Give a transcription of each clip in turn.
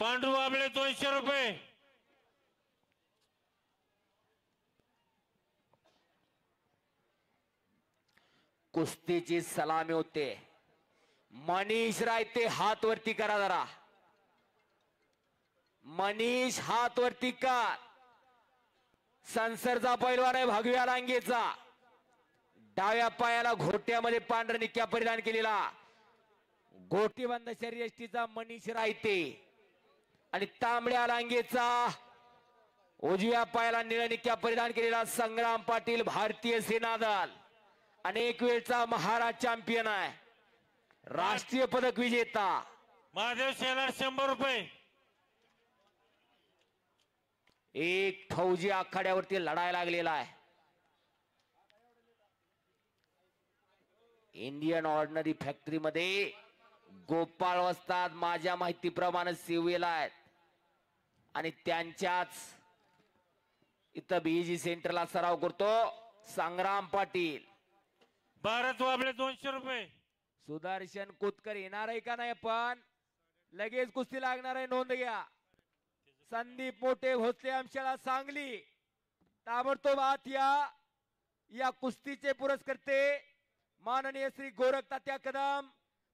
पांडू बाबळे 200 रुपये. कुस्तीची सलामी होते. मनीष रायते हात वरती करा जरा. मनीष हात वरती कर. संसरचा पैलवान आहे भगव्या लांगेचा. डाव्या पायाला घोट्यामध्ये पांढरा निक्या परिधान केलेला गोटीबंद शर्यष्टीचा मनीष रायते आणि तांबड्या लांगेचा उजव्या पायाला निळ्या निक्या परिधान केलेला संग्राम पाटील भारतीय सेना दल. अनेक वेळचा महाराष्ट्र चॅम्पियन आहे. राष्ट्रीय पदक विजेता. महादेव शेलार 100 रुपये. एक फौजी आखाड्यावरती लढायला लागलेला आहे. इंडियन ऑर्डिनरी फॅक्टरी मध्ये गोपाळ वस्ताद माझ्या माहितीप्रमाणे सेवेला आहेत आणि त्यांच्याच इथं बीजी सेंटरला सराव करतो संग्राम पाटील. भारत बाबळे 200 रुपये. सुदर्शन कोतकर येणार आहे का नाही पण लगेच कुस्ती लागणार आहे. नोंद घ्या. संदीप मोठे भोसले आमच्याला सांगली ताबडतोब आत या कुस्तीचे पुरस्कर्ते माननीय श्री गोरख तात्या कदम,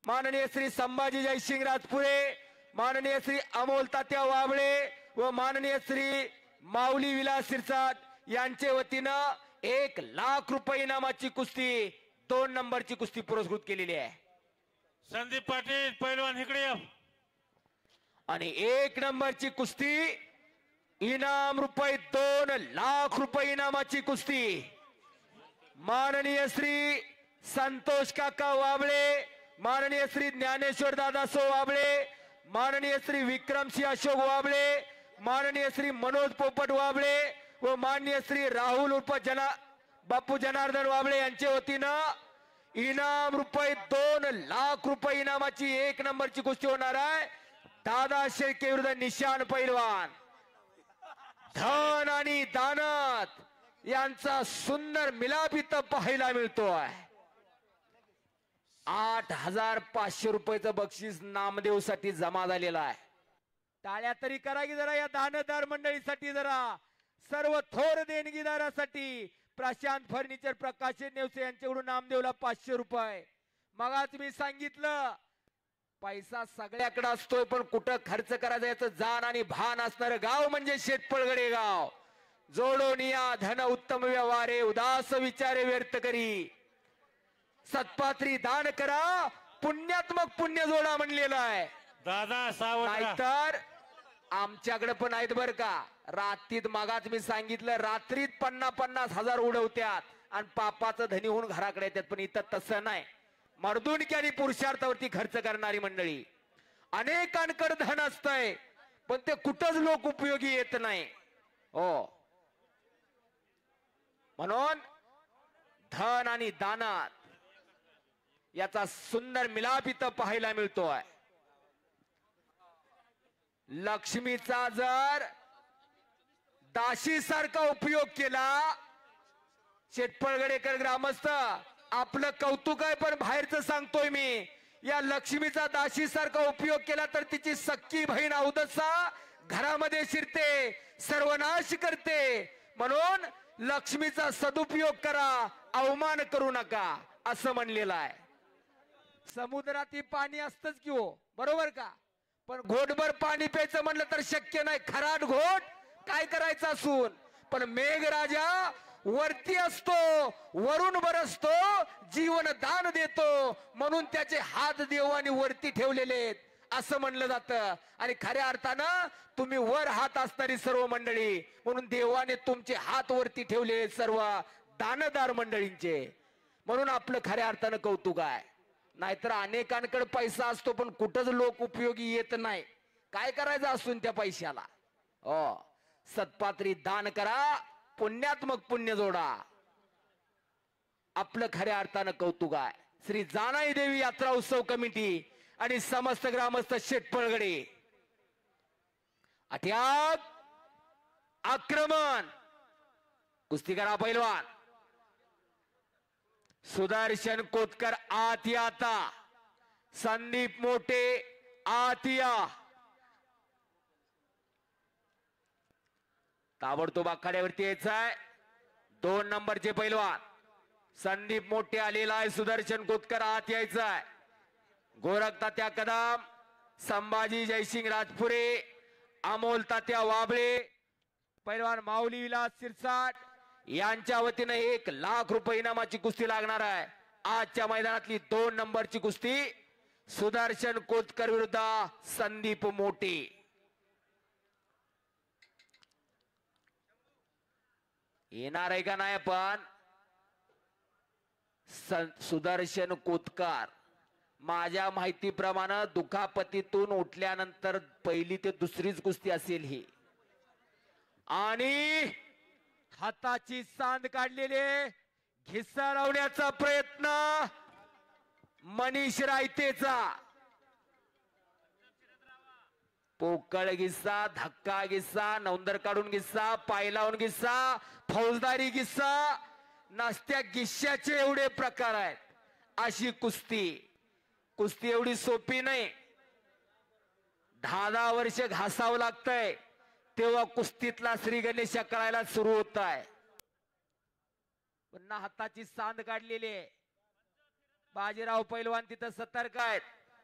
माननीय श्री संभाजी जयसिंग राजपुरे, माननीय श्री अमोल तात्या वाबळे व माननीय श्री माऊली विलास सिरसाट यांच्या वतीनं 1 लाख रुपये इनामाची कुस्ती 2 नंबरची कुस्ती पुरस्कृत केलेली आहे. संदीप पाटील पैलवान इकडे या. आणि 1 नंबरची कुस्ती इनाम रुपये 2 लाख रुपये इनामाची कुस्ती माननीय श्री संतोष काका वाबळे, माननीय श्री ज्ञानेश्वर दादासो वाबळे, माननीय श्री विक्रमसिंह अशोक वाबळे, माननीय श्री मनोज पोपट वाबळे व माननीय श्री राहुल उर्फ बापू जनार्दन वाबळे यांच्या वतीनं इनाम रुपये 2 लाख रुपये इनामाची 1 नंबरची कुस्ती होणार आहे. दादा शेळके विरुद्ध निशान पैलवान. धन आणि दानत यांचा सुंदर मिलाप इथं पाहायला मिळतोय. 8500 रुपयाचं बक्षीस नामदेव साठी जमा झालेला आहे. टाळ्या तरी करा की जरा या दानदार मंडळीसाठी. जरा सर्व थोर देणगीदारासाठी प्रशांत फर्निचर प्रकाश नेवसे यांच्याकडून नामदेवला 500 रुपये. मगाच मी सांगितलं पैसा सगळ्याकडे असतोय पण कुठं खर्च करायचा याचं जाण आणि भान असणारं गाव म्हणजे शेटपळगडे गाव. जोडोनिया धन उत्तम व्यवहारे उदास विचारे व्यर्थ करी. सत्पात्री दान करा पुण्यात्मक पुण्य जोडा म्हणलेला आहे दादा सावत्र. नाहीतर आमच्याकडे पण आहेत बर का. रात्रीत मागाच मी सांगितलं रात्रीत 50-50 हजार उडवत्यात आणि पापाचं धनी होऊन घराकडे येतात. पण इथं तसं नाही. मर्दुनकी आणि पुरुषार्थावरती खर्च करणारी मंडळी. अनेकांकडे धन असतंय पण ते कुठंच लोक उपयोगी येत नाही. हो म्हणून धन आणि दानात याचा सुंदर मिलाप इथं पाहायला मिळतोय. लक्ष्मीचा जर दाशी सारखा उपयोग केला शेटपळगडेकर ग्रामस्थ आपलं कौतुक आहे पण बाहेरचं सांगतोय मी. या लक्ष्मीचा दाशी सारखा उपयोग केला तर तिची सख्खी बहीण औदसा घरामध्ये शिरते सर्वनाश करते. म्हणून लक्ष्मीचा सदुपयोग करा अवमान करू नका असं म्हणलेलं आहे. समुद्रात पाणी असतंच की हो बरोबर का. पण घोटभर पाणी प्यायचं म्हणलं तर शक्य नाही. खराट घोट काय करायचं असून पण मेघराजा वरती असतो वरून बरसतो जीवन दान देतो म्हणून त्याचे हात देवाने वरती ठेवलेले आहेत असं म्हणलं जातं. आणि खऱ्या अर्थानं तुम्ही वर हात असणारी सर्व मंडळी म्हणून देवाने तुमचे हात वरती ठेवले सर्व दानदार मंडळींचे. म्हणून आपलं खऱ्या अर्थानं कौतुक आहे. नाहीतर अनेकांकडे पैसा असतो पण कुठंच लोक उपयोगी येत नाही. काय करायचं असून त्या पैशाला. हो सत्पात्री दान करा पुण्यात्मक पुण्य जोडा आपलं खऱ्या अर्थानं कौतुक आहे. श्री जानाई देवी यात्रा उत्सव कमिटी आणि समस्त ग्रामस्थ शेटपळगडे. अट्याक आक्रमण कुस्ती करा पैलवान. सुदर्शन कोतकर आत या. आता संदीप मोठे आत या. ताबडतोब आखाड्यावरती यायचाय 2 नंबरचे पैलवान संदीप मोठे आलेला आहे. सुदर्शन कोतकर आत यायचाय. गोरख तात्या कदम, संभाजी जयसिंग राजपुरे, अमोल तात्या वाबळे, पैलवान माऊली विलास सिरसाट यांच्या वतीने 1 लाख रुपये इनामाची कुस्ती लागणार आहे. आजच्या मैदानातली 2 नंबरची कुस्ती सुदर्शन कोतकर विरुद्ध संदीप मोठे. येणार आहे का नाही पण सुदर्शन कोतकर माझ्या माहितीप्रमाणे दुखापतीतून उठल्यानंतर पहिली ते दुसरीच कुस्ती असेल ही. आणि हाताची सांद काढलेले घिस्सा लावण्याचा प्रयत्न मनीष रायतेचा. पोकळ गिस्सा, धक्का गिस्सा, नौंदर काढून गिस्सा, पाय लावून गिस्सा, फौजदारी गिस्सा, नसत्या गिस्स्याचे एवढे प्रकार आहेत. अशी कुस्ती एवढी सोपी नाही. 10 वर्ष घासावं लागतंय तेव्हा कुस्तीतला श्री गणेश करायला सुरू होत आहे. पुन्हा हाताची सांद काढलेली आहे. बाजीराव पैलवान तिथं सतर्क आहेत.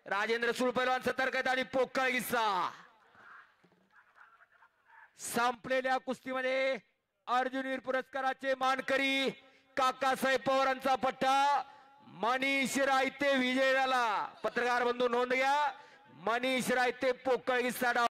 राजेंद्र सूळ पैलवान सतर्क आहेत. आणि पोकळ गिस्सा. संपलेल्या कुस्तीमध्ये अर्जुनवीर पुरस्काराचे मानकरी काकासाहेब पवारांचा पट्टा मनीष रायते विजय झाला. पत्रकार बंधू नोंद घ्या. मनीष रायते पोकळ गिस्सा.